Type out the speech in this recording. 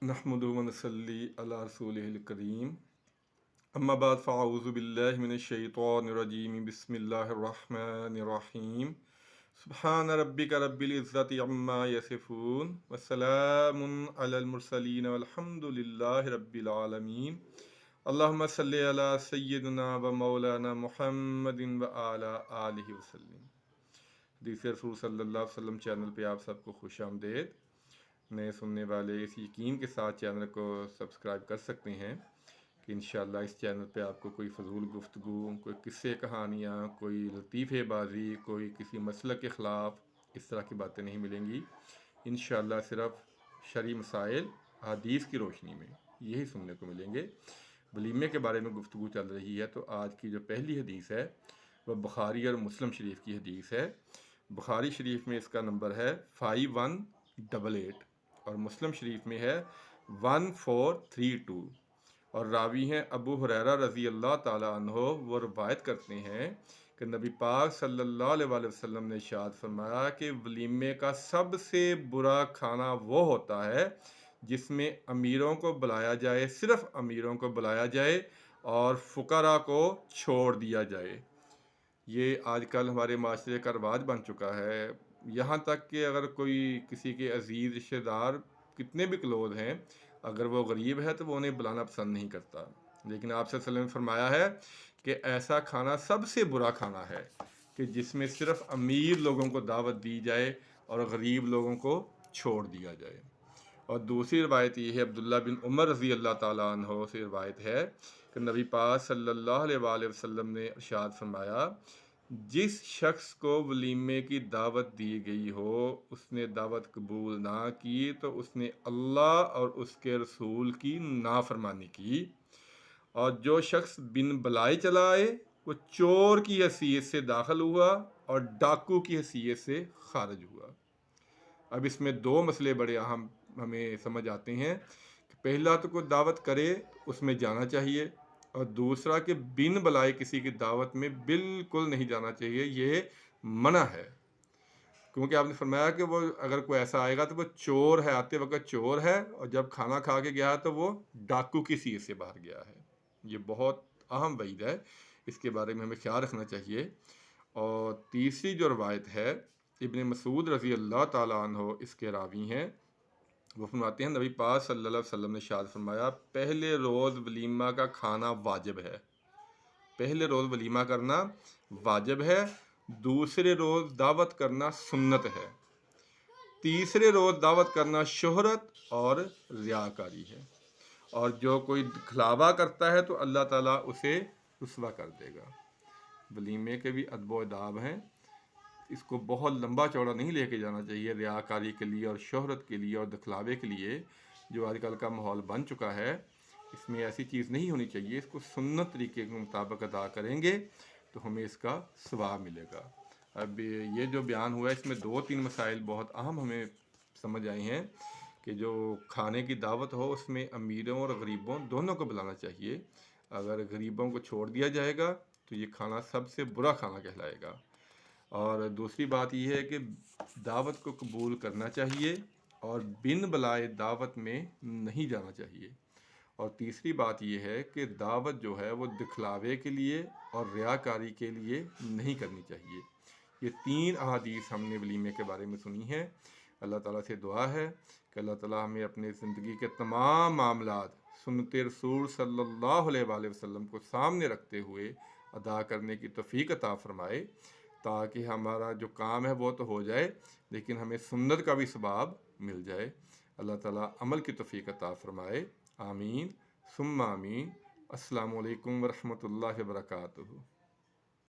नहमदुहु व नसल्ली अला रसूलिहिल करीम। अम्मा बाद फ़अऊज़ु बिल्लाहि मिनश्शैतानिर रजीम। बिस्मिल्लाहिर रहमानिर रहीम। सुब्हान रब्बिका रब्बिल इज़्ज़ति अम्मा यसिफ़ून व सलामुन अलल मुरसलीन वल्हम्दुलिल्लाहि रब्बिल आलमीन। अल्लाहुम्मा सल्लि अला सय्यिदिना व मौलाना मुहम्मदिन व आला आलिहि वसल्लम। हदीस रसूल सल्लल्लाहु अलैहि वसल्लम चैनल पे आप सबको खुश आमदेद। नए सुनने वाले इस यकीन के साथ चैनल को सब्सक्राइब कर सकते हैं कि इंशाअल्लाह इस चैनल पे आपको कोई फ़जूल गुफ्तगू, कोई किस्से कहानियाँ, कोई लतीफ़ेबाजी, कोई किसी मसलक के ख़िलाफ़ इस तरह की बातें नहीं मिलेंगी। इंशाअल्लाह सिर्फ़ शरई मसाइल हदीस की रोशनी में यही सुनने को मिलेंगे। वलीमे के बारे में गुफ्तगू चल रही है, तो आज की जो पहली हदीस है वह बुखारी और मुस्लिम शरीफ की हदीस है। बुखारी शरीफ में इसका नंबर है 5188 और मुस्लिम शरीफ में है 1432। और रावी हैं अबू हुरैरा रज़ी अल्लाह ताला अन्हो। वो रवायत करते हैं कि नबी पाक सल्लल्लाहु अलैहि वसल्लम ने इरशाद फरमाया कि वलीमे का सबसे बुरा खाना वो होता है जिसमें अमीरों को बुलाया जाए, सिर्फ अमीरों को बुलाया जाए और फुकरा को छोड़ दिया जाए। ये आजकल हमारे माशरे का रवाज बन चुका है। यहाँ तक कि अगर कोई किसी के अजीज़ रिश्तेदार कितने भी क्लोज हैं, अगर वो गरीब है तो वो उन्हें बुलाना पसंद नहीं करता। लेकिन आप सल्लल्लाहु अलैहि वसल्लम ने फरमाया है कि ऐसा खाना सबसे बुरा खाना है कि जिसमें सिर्फ अमीर लोगों को दावत दी जाए और गरीब लोगों को छोड़ दिया जाए। और दूसरी रवायत ये है, अब्दुल्ला बिन उमर रज़ी अल्लाह ताला अन्हो से रवायत है कि नबी पाक सल्लल्लाहु अलैहि वसल्लम ने इरशाद फरमाया, जिस शख्स को वलीमे की दावत दी गई हो उसने दावत कबूल ना की तो उसने अल्लाह और उसके रसूल की नाफरमानी की। और जो शख्स बिन बुलाए चला आए वो चोर की हैसियत से दाखिल हुआ और डाकू की हैसियत से खारिज हुआ। अब इसमें दो मसले बड़े अहम हमें समझ आते हैं कि पहला तो कोई दावत करे उसमें जाना चाहिए, और दूसरा कि बिन बुलाए किसी की दावत में बिल्कुल नहीं जाना चाहिए, ये मना है। क्योंकि आपने फरमाया कि वो अगर कोई ऐसा आएगा तो वो चोर है, आते वक्त चोर है, और जब खाना खा के गया तो वो डाकू की सीट से बाहर गया है। ये बहुत अहम वईद है, इसके बारे में हमें ख्याल रखना चाहिए। और तीसरी जो रवायत है, इब्ने मसूद रज़ी अल्लाह ताला अन्हो इसके रावी हैं। वो फरमाते हैं नबी पाक सल्लल्लाहु अलैहि वसल्लम ने इरशाद फरमाया, पहले रोज़ वलीमा का खाना वाजिब है। पहले रोज़ वलीमा करना वाजिब है, दूसरे रोज़ दावत करना सुन्नत है, तीसरे रोज़ दावत करना शोहरत और रियाकारी है। और जो कोई दिखलावा करता है तो अल्लाह ताला उसे रुसवा कर देगा। वलीमे के भी अदब अदाब हैं, इसको बहुत लंबा चौड़ा नहीं लेके जाना चाहिए रियाकारी के लिए और शोहरत के लिए और दिखलावे के लिए, जो आजकल का माहौल बन चुका है। इसमें ऐसी चीज़ नहीं होनी चाहिए। इसको सुन्नत तरीके के मुताबिक अदा करेंगे तो हमें इसका सवाब मिलेगा। अब ये जो बयान हुआ है इसमें दो तीन मसाइल बहुत अहम हमें समझ आए हैं कि जो खाने की दावत हो उसमें अमीरों और गरीबों दोनों को बुलाना चाहिए। अगर गरीबों को छोड़ दिया जाएगा तो ये खाना सबसे बुरा खाना कहलाएगा। और दूसरी बात यह है कि दावत को कबूल करना चाहिए और बिन बुलाए दावत में नहीं जाना चाहिए। और तीसरी बात यह है कि दावत जो है वो दिखलावे के लिए और रियाकारी के लिए नहीं करनी चाहिए। ये तीन अहादीस हमने वलीमे के बारे में सुनी हैं। अल्लाह ताला से दुआ है कि अल्लाह ताला हमें अपने ज़िंदगी के तमाम मामलात सुन्नत रसूल सल्लल्लाहु अलैहि वसल्लम को सामने रखते हुए अदा करने की तौफीक अता फरमाए, ताकि हमारा जो काम है वो तो हो जाए लेकिन हमें सुन्नत का भी सवाब मिल जाए। अल्लाह ताला अमल की तौफीक अता फरमाए। आमीन सुम्मा आमीन। अस्सलामु अलैकुम वरहमतुल्लाहि वबरकातुहू।